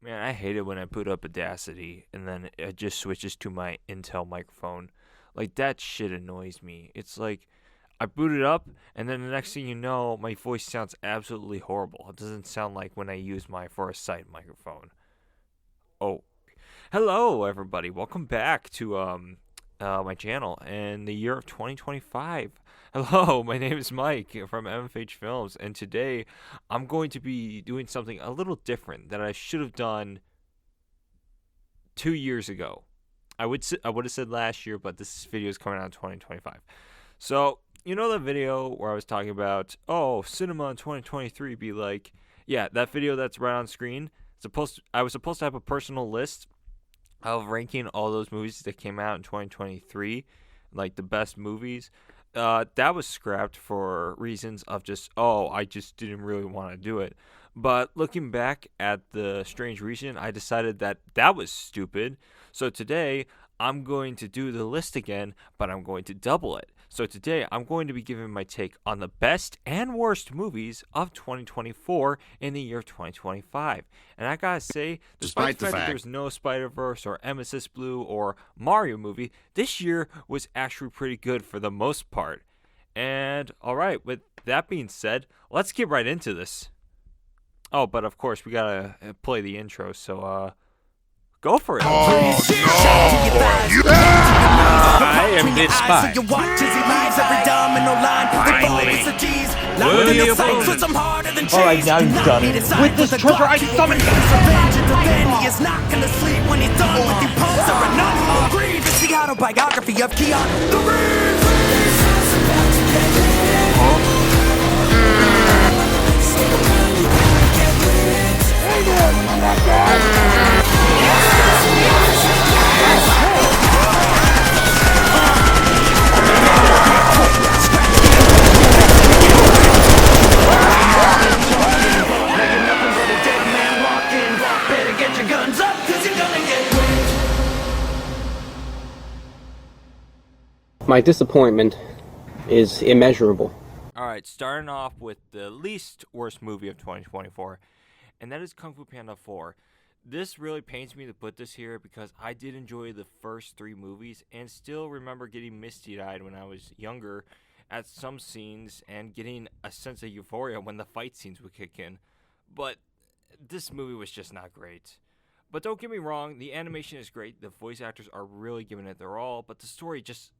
Man, I hate it when I boot up Audacity and then it just switches to my Intel microphone. Like, that shit annoys me. It's like I boot it up and then the next thing you know, my voice sounds absolutely horrible. It doesn't sound like when I use my Foresight microphone. Oh, hello everybody. Welcome back to my channel in the year of 2025. Hello, my name is Mike from MFH Films, and today I'm going to be doing something a little different that I should have done 2 years ago. I would have said last year, but this video is coming out in 2025. So you know the video where I was talking about cinema in 2023 be like, yeah, that video that's right on screen. I was supposed to have a personal list of ranking all those movies that came out in 2023, like the best movies. That was scrapped for reasons of I just didn't really want to do it. But looking back at the strange reason, I decided that that was stupid. So today, I'm going to do the list again, but I'm going to double it. So today, I'm going to be giving my take on the best and worst movies of 2024 in the year 2025. And I gotta say, despite the fact that there's no Spider-Verse or MSS Blue or Mario movie, this year was actually pretty good for the most part. And alright, with that being said, let's get right into this. Oh, but of course, we gotta play the intro, so go for it. I am this spy. Alright, now you've done it. With this treasure I summon He is not gonna sleep when he's done with you punks are enough. Grieve is the autobiography of Keanu the Reeves. My disappointment is immeasurable. Alright, starting off with the least worst movie of 2024, and that is Kung Fu Panda 4. This really pains me to put this here because I did enjoy the first three movies and still remember getting misty-eyed when I was younger at some scenes and getting a sense of euphoria when the fight scenes would kick in. But this movie was just not great. But don't get me wrong, the animation is great, the voice actors are really giving it their all, but the story just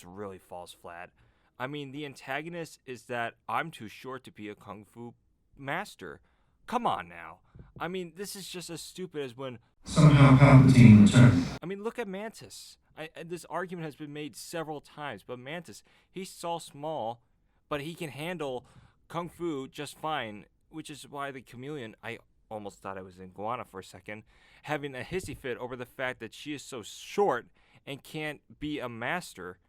really falls flat. I mean, the antagonist is that I'm too short to be a kung fu master. Come on now. I mean, this is just as stupid as when somehow Palpatine returned. I mean, look at Mantis. This argument has been made several times, but Mantis, he's so small, but he can handle kung fu just fine, which is why the chameleon, I almost thought I was in Guana for a second, having a hissy fit over the fact that she is so short and can't be a master.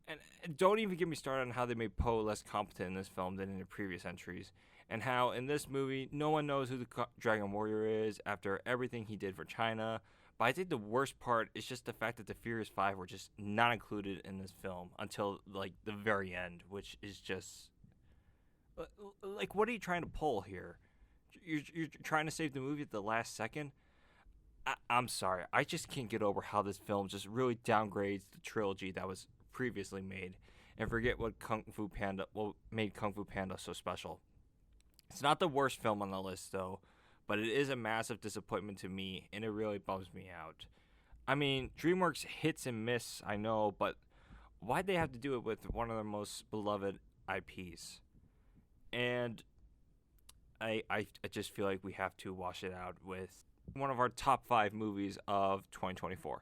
And don't even get me started on how they made Poe less competent in this film than in the previous entries, and how in this movie no one knows who the Dragon Warrior is after everything he did for China. But I think the worst part is just the fact that the Furious Five were just not included in this film until like the very end, which is just like, what are you trying to pull here? You're trying to save the movie at the last second? I'm sorry, I just can't get over how this film just really downgrades the trilogy that was previously made, and forget what made Kung Fu Panda so special. It's not the worst film on the list though, but it is a massive disappointment to me, and it really bums me out. I mean, DreamWorks hits and miss, I know, but why'd they have to do it with one of their most beloved IPs? And I just feel like we have to wash it out with one of our top 5 movies of 2024.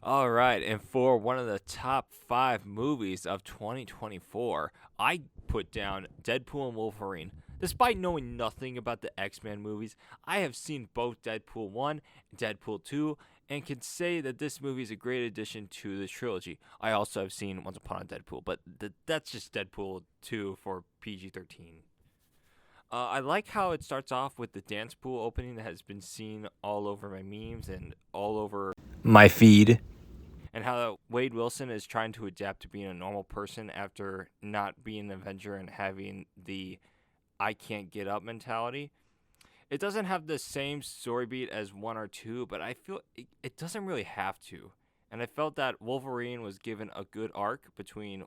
Alright, and for one of the top 5 movies of 2024, I put down Deadpool and Wolverine. Despite knowing nothing about the X-Men movies, I have seen both Deadpool 1 and Deadpool 2, and can say that this movie is a great addition to the trilogy. I also have seen Once Upon a Deadpool, but that's just Deadpool 2 for PG-13. I like how it starts off with the dance pool opening that has been seen all over my memes and all over my feed. And how Wade Wilson is trying to adapt to being a normal person after not being an Avenger and having the I can't get up mentality. It doesn't have the same story beat as 1 or 2, but I feel it doesn't really have to. And I felt that Wolverine was given a good arc between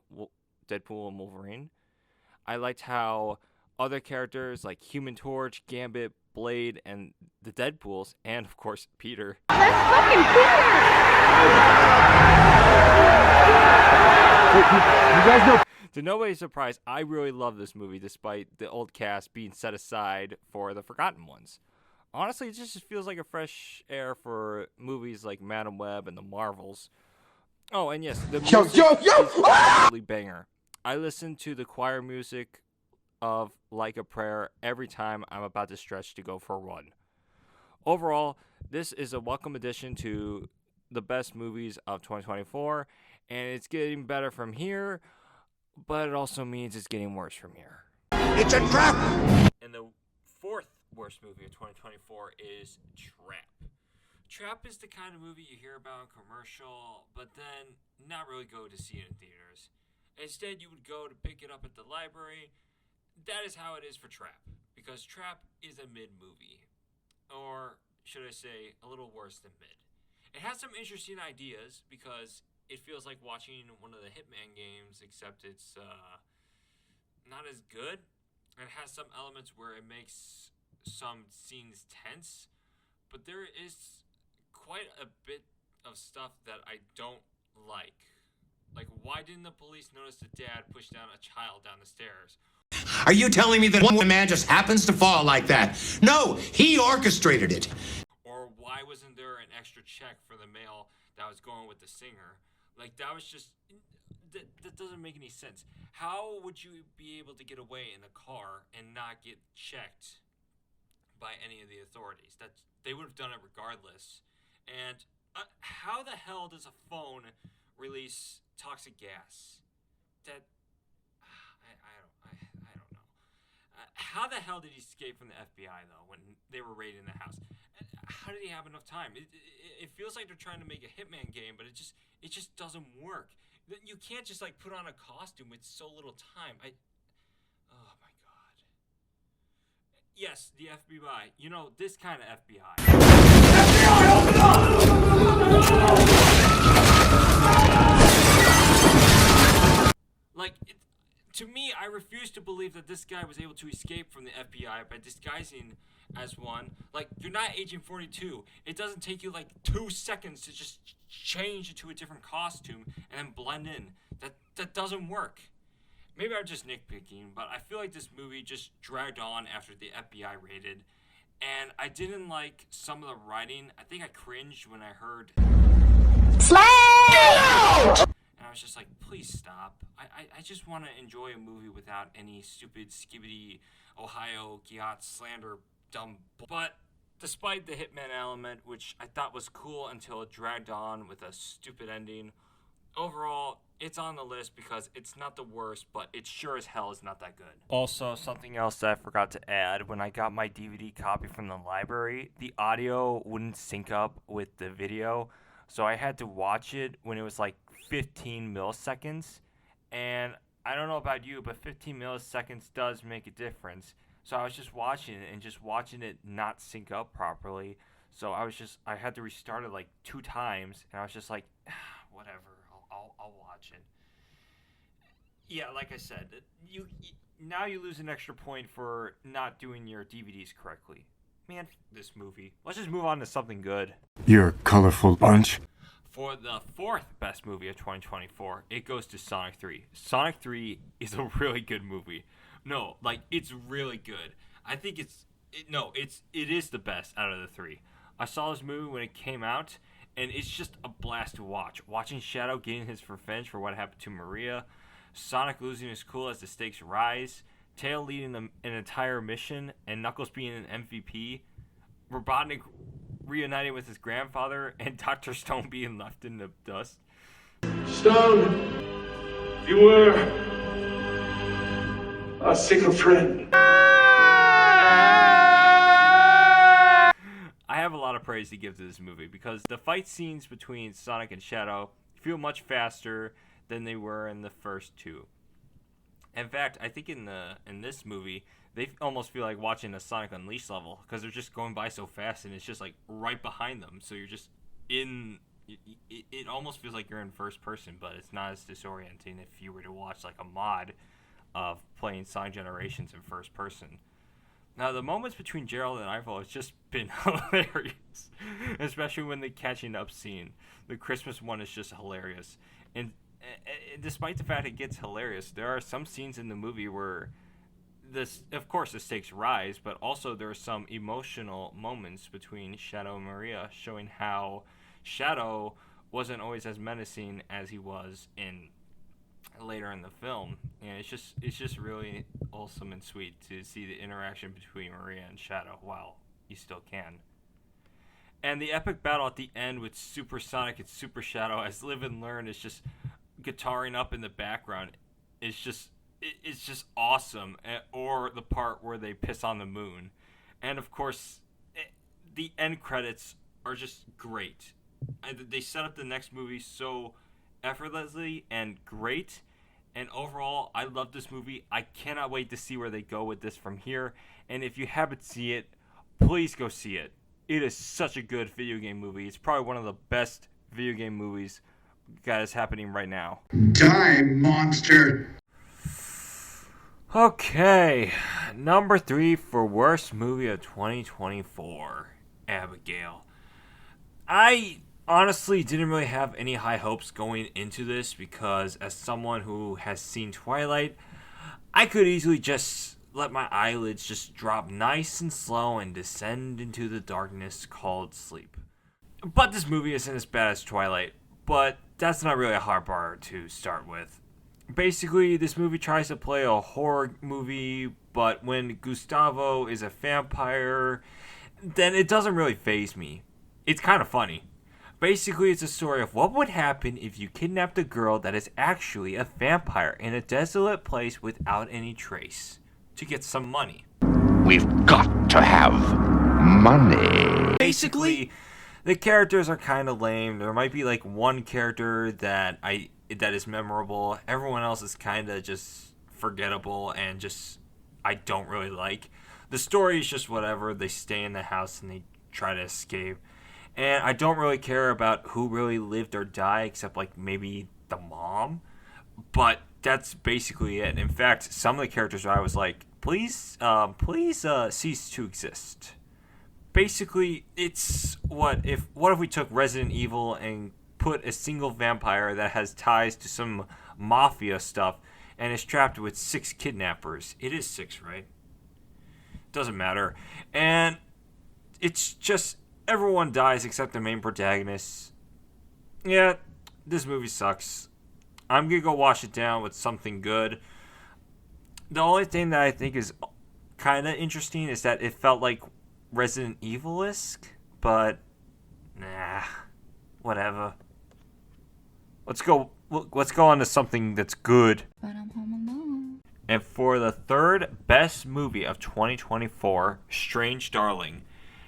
Deadpool and Wolverine. I liked how other characters like Human Torch, Gambit, Blade, and the Deadpools, and of course Peter. You guys know. To nobody's surprise, I really love this movie despite the old cast being set aside for the forgotten ones. Honestly, it just feels like a fresh air for movies like Madam Web and the Marvels. Oh, and yes, the music is absolutely banger. I listen to the choir music of Like a Prayer every time I'm about to stretch to go for a run. Overall, this is a welcome addition to the best movies of 2024, and it's getting better from here, but it also means it's getting worse from here. It's a trap! And the fourth worst movie of 2024 is Trap. Trap is the kind of movie you hear about in commercial, but then not really go to see it in theaters. Instead, you would go to pick it up at the library. That is how it is for Trap, because Trap is a mid-movie. Or, should I say, a little worse than mid. It has some interesting ideas, because it feels like watching one of the Hitman games, except it's not as good. It has some elements where it makes some scenes tense, but there is quite a bit of stuff that I don't like. Like, why didn't the police notice the dad push down a child down the stairs? Are you telling me that one man just happens to fall like that? No, he orchestrated it. Or why wasn't there an extra check for the mail that was going with the singer? Like, that was just... That doesn't make any sense. How would you be able to get away in the car and not get checked by any of the authorities? They would have done it regardless. And how the hell does a phone release toxic gas? That... I don't know. How the hell did he escape from the FBI, though, when they were raiding the house? How did he have enough time? It feels like they're trying to make a Hitman game, but it just doesn't work. You can't just, like, put on a costume with so little time. Oh, my God. Yes, the FBI. You know, this kind of FBI. FBI, open up! Like, to me, I refuse to believe that this guy was able to escape from the FBI by disguising as one. Like, you're not Agent 42. It doesn't take you, like, 2 seconds to just change into a different costume and then blend in. That doesn't work. Maybe I'm just nitpicking, but I feel like this movie just dragged on after the FBI raided. And I didn't like some of the writing. I think I cringed when I heard... Slay! And I was just like, please stop. I just want to enjoy a movie without any stupid, skibbity, Ohio, Giat, slander, dumb... But despite the Hitman element, which I thought was cool until it dragged on with a stupid ending, overall, it's on the list because it's not the worst, but it sure as hell is not that good. Also, something else that I forgot to add, when I got my DVD copy from the library, the audio wouldn't sync up with the video, so I had to watch it when it was like 15 milliseconds, and I don't know about you, but 15 milliseconds does make a difference. So I was just watching it and just watching it not sync up properly. So I had to restart it like 2 times, and I was just like, whatever, I'll watch it. Yeah, like I said, now you lose an extra point for not doing your DVDs correctly. Man, this movie. Let's just move on to something good. You're a colorful bunch. For the 4th best movie of 2024, it goes to Sonic 3. Sonic 3 is a really good movie. No, like, it's really good. I think it is the best out of the 3. I saw this movie when it came out, and it's just a blast to watch. Watching Shadow getting his revenge for what happened to Maria, Sonic losing his cool as the stakes rise, Tail leading an entire mission, and Knuckles being an MVP, Robotnik reuniting with his grandfather, and Dr. Stone being left in the dust. Stone, you were a single friend. I have a lot of praise to give to this movie because the fight scenes between Sonic and Shadow feel much faster than they were in the first 2. In fact, I think in this movie, they almost feel like watching a Sonic Unleashed level because they're just going by so fast and it's just like right behind them. So you're just in. It almost feels like you're in first person, but it's not as disorienting if you were to watch like a mod of playing Sonic Generations in first person. Now, the moments between Gerald and Eiffel has just been hilarious, especially when the catching up scene. The Christmas one is just hilarious. And despite the fact it gets hilarious, there are some scenes in the movie where of course, the stakes rise, but also there are some emotional moments between Shadow and Maria, showing how Shadow wasn't always as menacing as he was later in the film, and it's just really awesome and sweet to see the interaction between Maria and Shadow while you still can. And the epic battle at the end with Super Sonic and Super Shadow as Live and Learn is just guitaring up in the background. It's just awesome. Or the part where they piss on the moon. And of course, the end credits are just great. They set up the next movie so effortlessly and great. And overall, I love this movie. I cannot wait to see where they go with this from here. And if you haven't seen it, please go see it. It is such a good video game movie. It's probably one of the best video game movies that is happening right now. Die, monster! Okay, number 3 for worst movie of 2024, Abigail. I honestly didn't really have any high hopes going into this because as someone who has seen Twilight, I could easily just let my eyelids just drop nice and slow and descend into the darkness called sleep. But this movie isn't as bad as Twilight, but that's not really a hard bar to start with. Basically, this movie tries to play a horror movie, but when Gustavo is a vampire, then it doesn't really faze me. It's kind of funny. Basically, it's a story of what would happen if you kidnapped a girl that is actually a vampire in a desolate place without any trace to get some money. We've got to have money. Basically, the characters are kind of lame. There might be like one character that is memorable. Everyone else is kind of just forgettable and just I don't really like. The story is just whatever. They stay in the house and they try to escape. And I don't really care about who really lived or died except like maybe the mom. But that's basically it. In fact, some of the characters I was like, please cease to exist. Basically, it's what if we took Resident Evil and put a single vampire that has ties to some mafia stuff and is trapped with 6 kidnappers. It is 6, right? Doesn't matter. And it's just everyone dies except the main protagonist. Yeah, this movie sucks. I'm going to go wash it down with something good. The only thing that I think is kind of interesting is that it felt like Resident Evil-esque, but nah, whatever. Let's go on to something that's good. But I'm home alone. And for the third best movie of 2024, Strange Darling.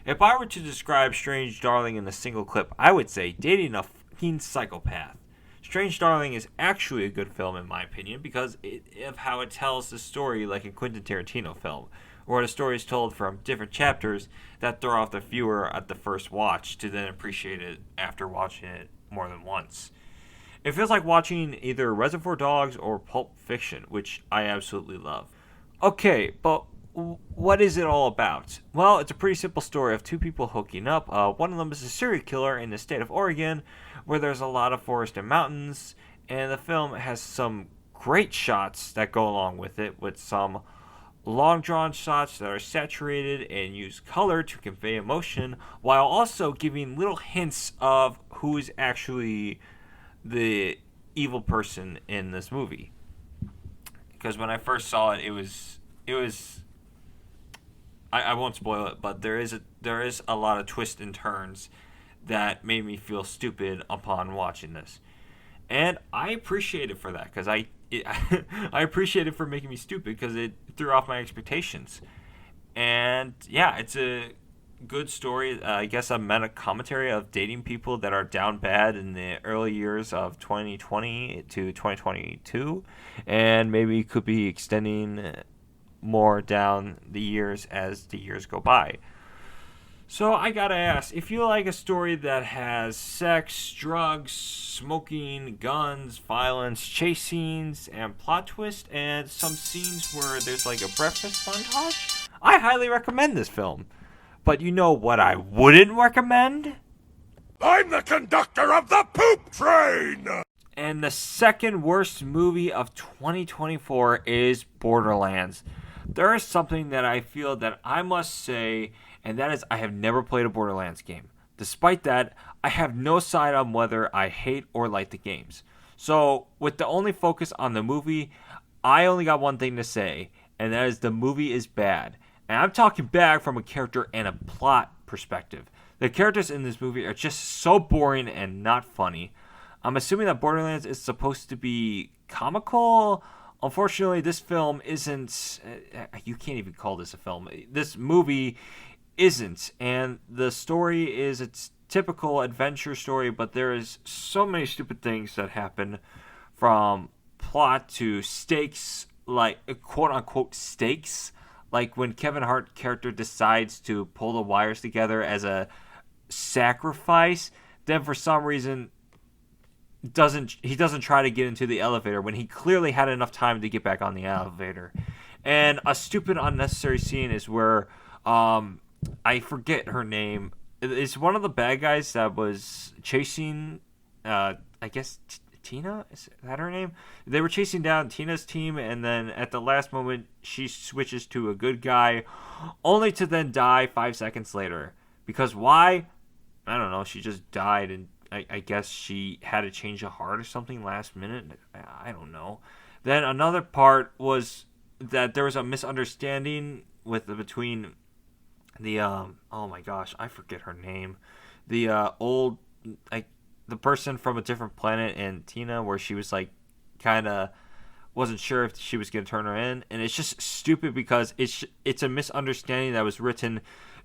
If I were to describe Strange Darling in a single clip, I would say dating a fucking psychopath. Strange Darling is actually a good film in my opinion because of how it tells the story like a Quentin Tarantino film, where the story is told from different chapters that throw off the viewer at the first watch to then appreciate it after watching it more than once. It feels like watching either Reservoir Dogs or Pulp Fiction, which I absolutely love. Okay, but what is it all about? Well, it's a pretty simple story of 2 people hooking up. One of them is a serial killer in the state of Oregon, where there's a lot of forest and mountains, and the film has some great shots that go along with it, with some long-drawn shots that are saturated and use color to convey emotion, while also giving little hints of who is actually the evil person in this movie. Because when I first saw it, it was I won't spoil it, but there is a lot of twists and turns that made me feel stupid upon watching this, and I appreciate it for that because I appreciate it for making me stupid because it threw off my expectations. And yeah, it's a good story. I guess a meta commentary of dating people that are down bad in the early years of 2020 to 2022, and maybe could be extending more down the years as the years go by. So I gotta ask, if you like a story that has sex, drugs, smoking, guns, violence, chase scenes, and plot twist, and some scenes where there's like a breakfast montage, I highly recommend this film. But you know what I wouldn't recommend? I'm the conductor of the poop train! And the second worst movie of 2024 is Borderlands. There is something that I feel that I must say, and that is I have never played a Borderlands game. Despite that, I have no side on whether I hate or like the games. So, with the only focus on the movie, I only got one thing to say, and that is the movie is bad. And I'm talking bad from a character and a plot perspective. The characters in this movie are just so boring and not funny. I'm assuming that Borderlands is supposed to be comical. Unfortunately, this film isn't. You can't even call this a film. This movie isn't. And the story is its typical adventure story, but there is so many stupid things that happen, from plot to stakes, like quote-unquote stakes. Like when Kevin Hart character decides to pull the wires together as a sacrifice, then for some reason he doesn't try to get into the elevator when he clearly had enough time to get back on the elevator. And a stupid unnecessary scene is where I forget her name. It's one of the bad guys that was chasing I guess Tina, is that her name? They were chasing down Tina's team, and then at the last moment she switches to a good guy, only to then die 5 seconds later. Because why? I don't know. She just died, and I guess she had to change a heart or something last minute. I don't know. Then another part was that there was a misunderstanding between the oh my gosh, I forget her name. The the person from a different planet and Tina, where she was like kind of wasn't sure if she was going to turn her in, and it's just stupid because it's a misunderstanding that was written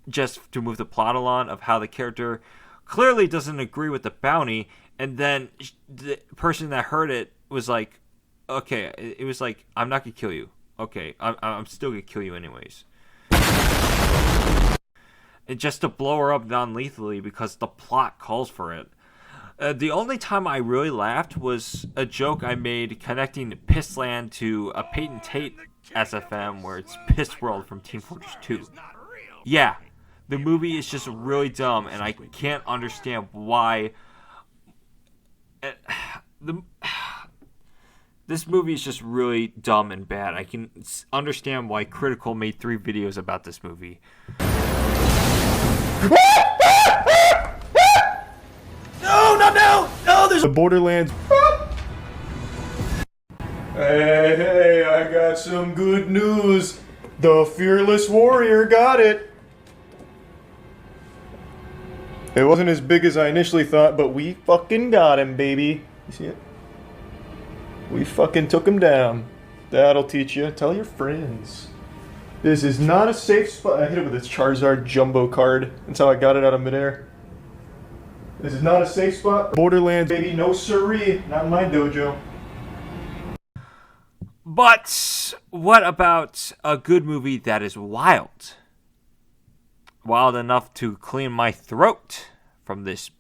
just to move the plot along, of how the character clearly doesn't agree with the bounty, and then the person that heard it was like, okay, it was like, I'm not going to kill you. Okay, I'm still going to kill you anyways. And just to blow her up non-lethally because the plot calls for it. The only time I really laughed was a joke I made connecting Pissland to a Peyton Tate SFM, where it's Piss World from Team Fortress 2. Yeah, the movie is just really dumb, and I can't understand why. This movie is just really dumb and bad. I can understand why Critical made 3 videos about this movie. No, not now! No, there's the Borderlands. Hey, I got some good news. The Fearless Warrior got it. It wasn't as big as I initially thought, but we fucking got him, baby. You see it? We fucking took him down. That'll teach you. Tell your friends. This is not a safe spot. I hit it with this Charizard Jumbo card. That's how I got it out of midair. This is not a safe spot. Borderlands, baby, no siree. Not in my dojo. But what about a good movie that is wild? Wild enough to clean my throat from this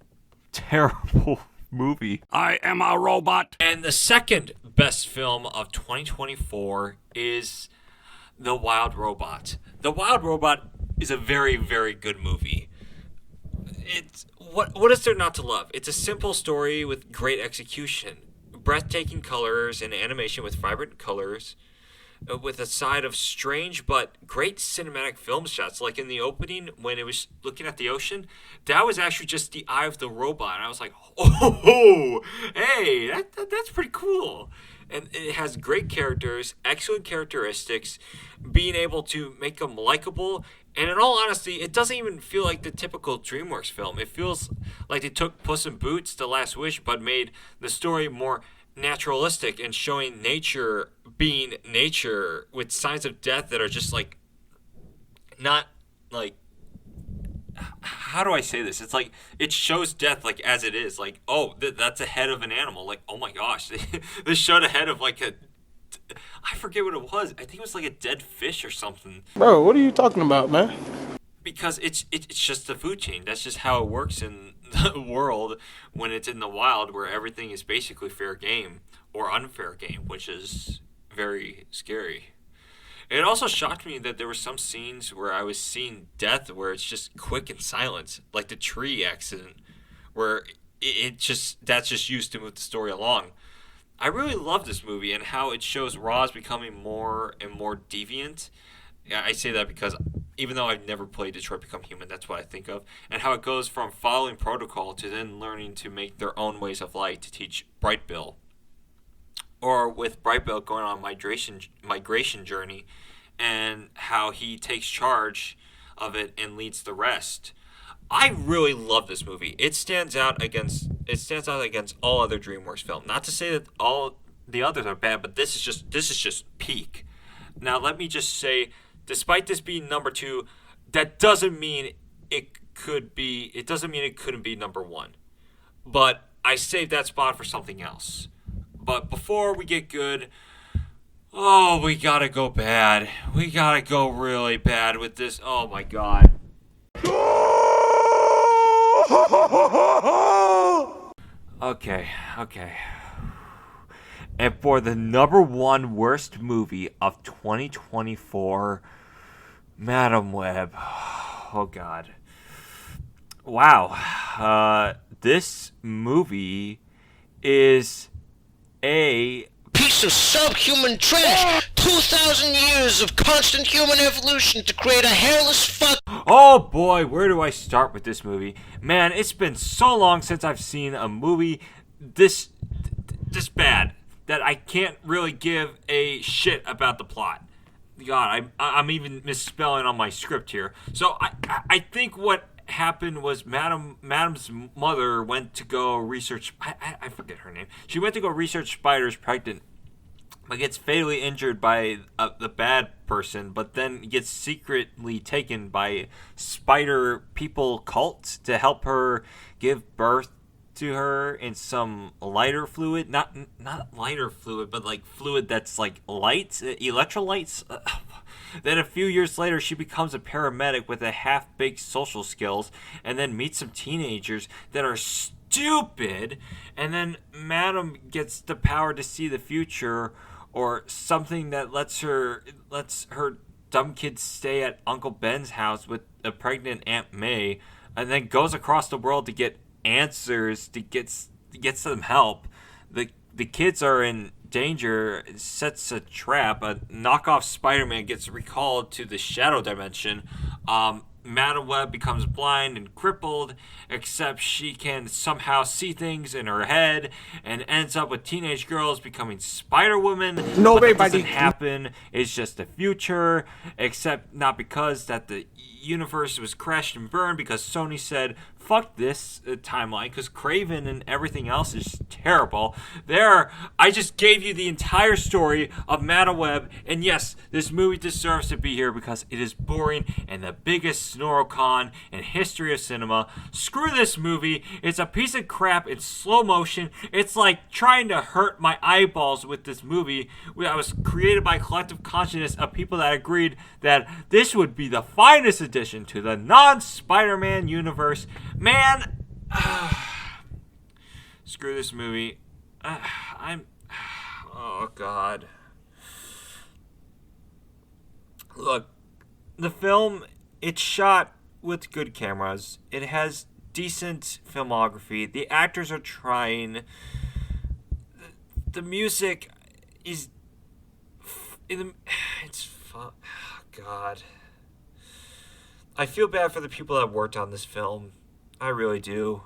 terrible movie. I am a robot. And the second best film of 2024 is The Wild Robot. The Wild Robot is a very, very good movie. It's what is there not to love? It's a simple story with great execution, breathtaking colors and animation with vibrant colors, with a side of strange but great cinematic film shots. Like in the opening, when it was looking at the ocean, that was actually just the eye of the robot. And I was like, oh, hey, that's pretty cool. And it has great characters, excellent characteristics, being able to make them likable. And in all honesty, it doesn't even feel like the typical DreamWorks film. It feels like they took Puss in Boots, The Last Wish, but made the story more naturalistic and showing nature being nature with signs of death that are just like not like how do I say this? It's like it shows death like as it is. Like, oh, that's a head of an animal. Like, oh my gosh, this showed a head of like I forget what it was. I think it was like a dead fish or something. Bro, what are you talking about, man? Because it's just the food chain. That's just how it works in the world when it's in the wild, where everything is basically fair game or unfair game, which is very scary. It also shocked me that there were some scenes where I was seeing death where it's just quick and silent, like the tree accident, where that's just used to move the story along. I really love this movie and how it shows Roz becoming more and more deviant. Yeah, I say that because even though I've never played Detroit Become Human, that's what I think of. And how it goes from following protocol to then learning to make their own ways of life to teach Bright Bill. Or with Bright Bill going on a migration journey, and how he takes charge of it and leads the rest. I really love this movie. It stands out against all other DreamWorks films. Not to say that all the others are bad, but this is just peak. Now let me just say, despite this being number 2, that doesn't mean it couldn't be number 1. But I saved that spot for something else. But before we get good, we gotta go bad. We gotta go really bad with this. Oh my god. Okay. And for the number 1 worst movie of 2024, Madame Web. Oh god. Wow. This movie is a piece of subhuman trash. 2,000 years of constant human evolution to create a hairless fuck. Oh boy, where do I start with this movie? Man, it's been so long since I've seen a movie this bad that I can't really give a shit about the plot. God, I'm even misspelling on my script here. So I think what happened was Madame's mother went to go research. I forget her name. She went to go research spiders pregnant, but gets fatally injured by the bad person, but then gets secretly taken by spider people cult to help her give birth to her in some lighter fluid. Not lighter fluid, but like fluid that's like lights, electrolytes. Then a few years later, she becomes a paramedic with a half-baked social skills, and then meets some teenagers that are stupid, and then Madame gets the power to see the future, or something that lets her dumb kids stay at Uncle Ben's house with a pregnant Aunt May, and then goes across the world to get answers, to get some help. The kids are in danger, sets a trap. A knockoff Spider-Man gets recalled to the Shadow Dimension. Madame Web becomes blind and crippled, except she can somehow see things in her head, and ends up with teenage girls becoming Spider-Woman. No, but that everybody doesn't happen. It's just the future, except not because that the universe was crashed and burned, because Sony said, fuck this timeline, because Craven and everything else is terrible. I just gave you the entire story of Madame Web, and yes, this movie deserves to be here because it is boring and the biggest Snorocon in history of cinema. Screw this movie. It's a piece of crap in slow motion. It's like trying to hurt my eyeballs with this movie. I was created by collective consciousness of people that agreed that this would be the finest addition to the non-Spider-Man universe. Man, screw this movie. Oh God. Look, the film, it's shot with good cameras. It has decent filmography. The actors are trying. The music is God. I feel bad for the people that worked on this film. I really do.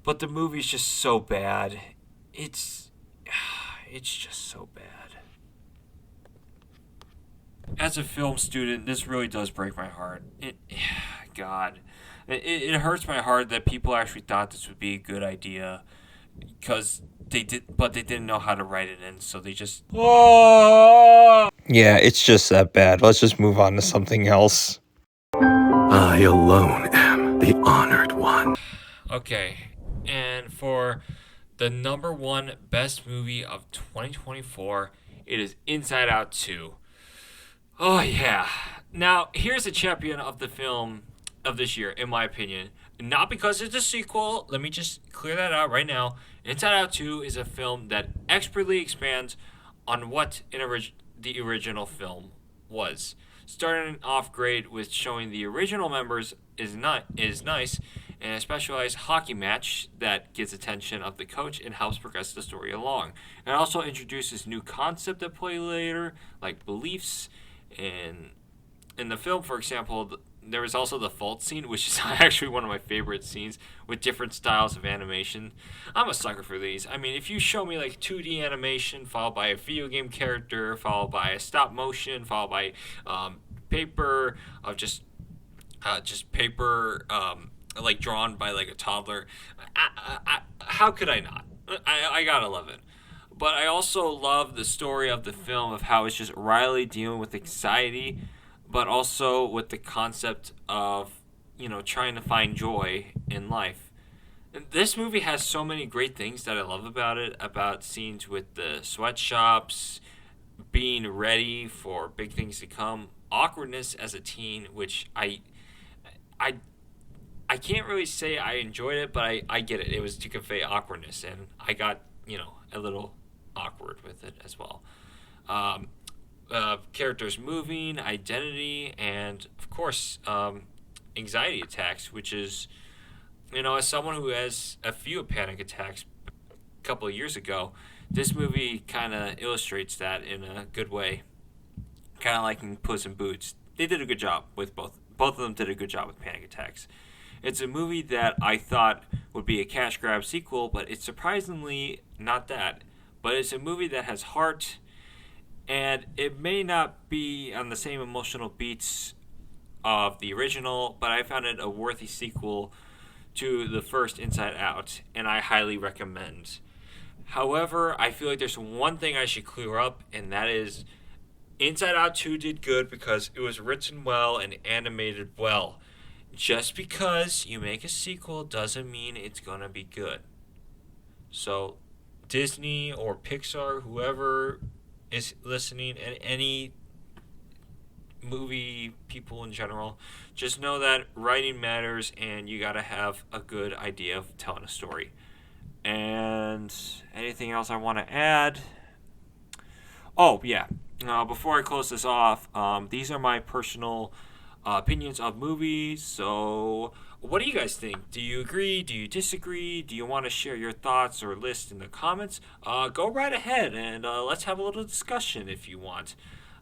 But the movie's just so bad. It's just so bad. As a film student, this really does break my heart. God. It hurts my heart that people actually thought this would be a good idea, because they didn't know how to write it in, so they just... Yeah, it's just that bad. Let's just move on to something else. I alone the honored one. Okay, and for the #1 best movie of 2024, it is Inside Out 2. Oh yeah. Now, here's the champion of the film of this year, in my opinion. Not because it's a sequel. Let me just clear that out right now. Inside Out 2 is a film that expertly expands on what the original film was. Starting off great with showing the original members is nice, and a specialized hockey match that gets attention of the coach and helps progress the story along. It also introduces new concepts at play later, like beliefs. In the film, for example, there was also the fault scene, which is actually one of my favorite scenes, with different styles of animation. I'm a sucker for these. I mean, if you show me like 2D animation followed by a video game character, followed by a stop motion, followed by paper of just paper like drawn by like a toddler, how could I not? I gotta love it. But I also love the story of the film, of how it's just Riley dealing with anxiety, but also with the concept of, trying to find joy in life. And this movie has so many great things that I love about it, about scenes with the sweatshops, being ready for big things to come, awkwardness as a teen, which I can't really say I enjoyed it, but I get it. It was to convey awkwardness, and I got, a little awkward with it as well. Characters moving, identity, and of course anxiety attacks, which is, as someone who has a few panic attacks a couple of years ago, this movie kind of illustrates that in a good way. Kind of like in Puss in Boots. They did a good job with both of them did a good job with panic attacks. It's a movie that I thought would be a cash grab sequel, but it's surprisingly not that. But it's a movie that has heart, and it may not be on the same emotional beats of the original, but I found it a worthy sequel to the first Inside Out, and I highly recommend. However, I feel like there's one thing I should clear up, and that is Inside Out 2 did good because it was written well and animated well. Just because you make a sequel doesn't mean it's gonna be good. So Disney or Pixar, whoever is listening, and any movie people in general, just know that writing matters, and you gotta have a good idea of telling a story. And anything else I want to add? Oh yeah, before I close this off, these are my personal opinions of movies. So what do you guys think? Do you agree? Do you disagree? Do you want to share your thoughts or list in the comments? Go right ahead, and let's have a little discussion if you want.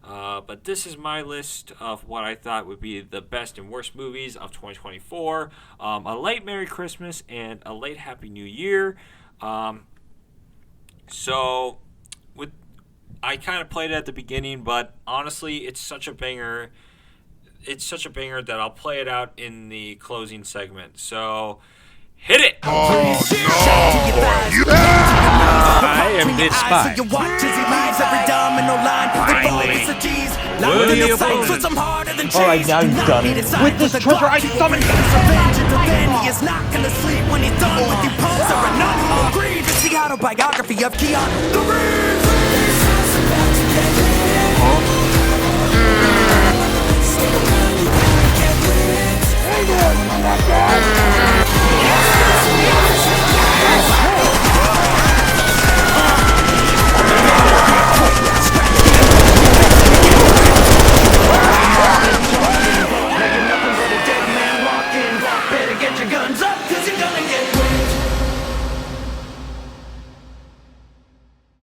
But this is my list of what I thought would be the best and worst movies of 2024. A late Merry Christmas and a late Happy New Year. So I kind of played it at the beginning, but honestly, it's such a banger. It's such a banger that I'll play it out in the closing segment. So, hit it! Oh, no! I am this spy. Alright, now you've done it. With this treasure, I summon He is not gonna sleep when he's done with you. Pulse or enough. Grieve is the autobiography of Keanu Reeves.